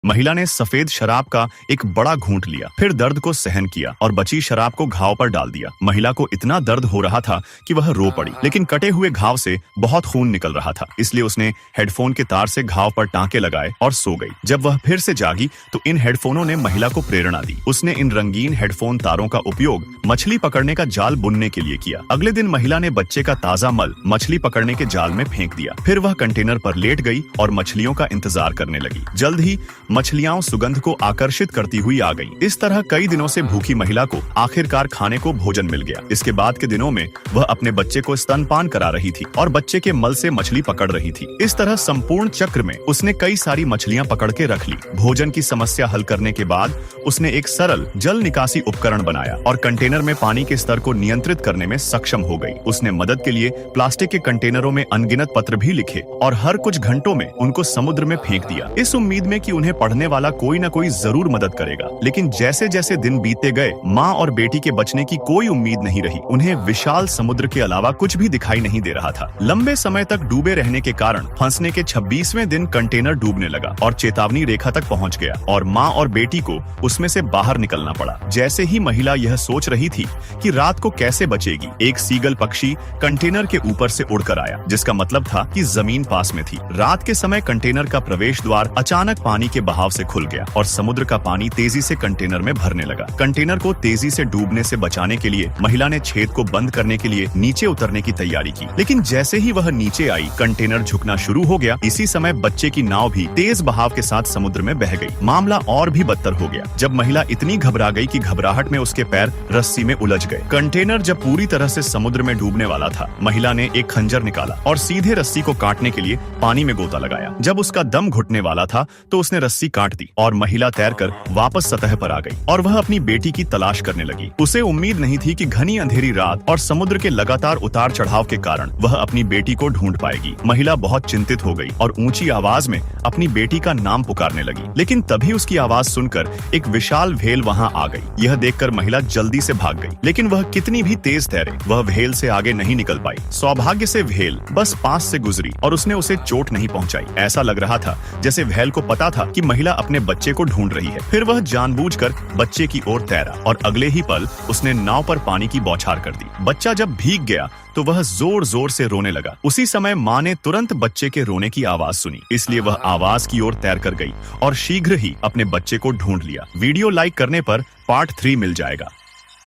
महिला ने सफेद शराब का एक बड़ा घूंट लिया, फिर दर्द को सहन किया और बची शराब को घाव पर डाल दिया। महिला को इतना दर्द हो रहा था कि वह रो पड़ी, लेकिन कटे हुए घाव से बहुत खून निकल रहा था, इसलिए उसने हेडफोन के तार से घाव पर टांके लगाए और सो गई। जब वह फिर से जागी तो इन हेडफोनों ने महिला को प्रेरणा दी। उसने इन रंगीन हेडफोन तारों का उपयोग मछली पकड़ने का जाल बुनने के लिए किया। अगले दिन महिला ने बच्चे का ताजा मल मछली पकड़ने के जाल में फेंक दिया। फिर वह कंटेनर पर लेट गई और मछलियों का इंतजार करने लगी। जल्द ही मछलियां सुगंध को आकर्षित करती हुई आ गईं। इस तरह कई दिनों से भूखी महिला को आखिरकार खाने को भोजन मिल गया। इसके बाद के दिनों में वह अपने बच्चे को स्तनपान करा रही थी और बच्चे के मल से मछली पकड़ रही थी। इस तरह संपूर्ण चक्र में उसने कई सारी मछलियां पकड़ के रख ली। भोजन की समस्या हल करने के बाद उसने एक सरल जल निकासी उपकरण बनाया और कंटेनर में पानी के स्तर को नियंत्रित करने में सक्षम हो गई। उसने मदद के लिए प्लास्टिक के कंटेनरों में अनगिनत पत्र भी लिखे और हर कुछ घंटों में उनको समुद्र में फेंक दिया, इस उम्मीद में कि उन्हें पढ़ने वाला कोई न कोई जरूर मदद करेगा। लेकिन जैसे जैसे दिन बीतते गए, माँ और बेटी के बचने की कोई उम्मीद नहीं रही। उन्हें विशाल समुद्र के अलावा कुछ भी दिखाई नहीं दे रहा था। लंबे समय तक डूबे रहने के कारण फंसने के 26वें दिन कंटेनर डूबने लगा और चेतावनी रेखा तक पहुंच गया और माँ और बेटी को उसमें से बाहर निकलना पड़ा। जैसे ही महिला यह सोच रही थी कि रात को कैसे बचेगी, एक सीगल पक्षी कंटेनर के ऊपर से उड़कर आया, जिसका मतलब था कि जमीन पास में थी। रात के समय कंटेनर का प्रवेश द्वार अचानक पानी के बहाव से खुल गया और समुद्र का पानी तेजी से कंटेनर में भरने लगा। कंटेनर को तेजी से डूबने से बचाने के लिए महिला ने छेद को बंद करने के लिए नीचे उतरने की तैयारी की, लेकिन जैसे ही वह नीचे आई, कंटेनर झुकना शुरू हो गया। इसी समय बच्चे की नाव भी तेज बहाव के साथ समुद्र में बह गई। मामला और भी बदतर हो गया जब महिला इतनी घबरा गई कि घबराहट में उसके पैर रस्सी में उलझ गए। कंटेनर जब पूरी तरह से समुद्र में डूबने वाला था, महिला ने एक खंजर निकाला और सीधे रस्सी को काटने के लिए पानी में गोता लगाया। जब उसका दम घुटने वाला था तो उसने रस्सी काट दी और महिला तैरकर वापस सतह पर आ गई और वह अपनी बेटी की तलाश करने लगी। उसे उम्मीद नहीं थी कि घनी अंधेरी रात और समुद्र के लगातार उतार चढ़ाव के कारण वह अपनी बेटी को ढूंढ पाएगी। महिला बहुत चिंतित हो गई और ऊंची आवाज में अपनी बेटी का नाम पुकारने लगी, लेकिन तभी उसकी आवाज सुनकर एक विशाल व्हेल वहां आ गई। यह देखकर महिला जल्दी से भाग गई, लेकिन वह कितनी भी तेज तैरे, वह व्हेल से आगे नहीं निकल पाई। सौभाग्य से व्हेल बस पास से गुजरी और उसने उसे चोट नहीं पहुंचाई। ऐसा लग रहा था जैसे व्हेल को पता था कि महिला अपने बच्चे को ढूंढ रही है। फिर वह जानबूझकर बच्चे की ओर तैरा और अगले ही पल उसने नाव पर पानी की बौछार कर दी। बच्चा जब भीग गया तो वह जोर जोर से रोने लगा। उसी समय माँ ने तुरंत बच्चे के रोने की आवाज सुनी, इसलिए वह आवाज की ओर तैर कर गई और शीघ्र ही अपने बच्चे को ढूंढ लिया। वीडियो लाइक करने पर पार्ट 3 मिल जाएगा।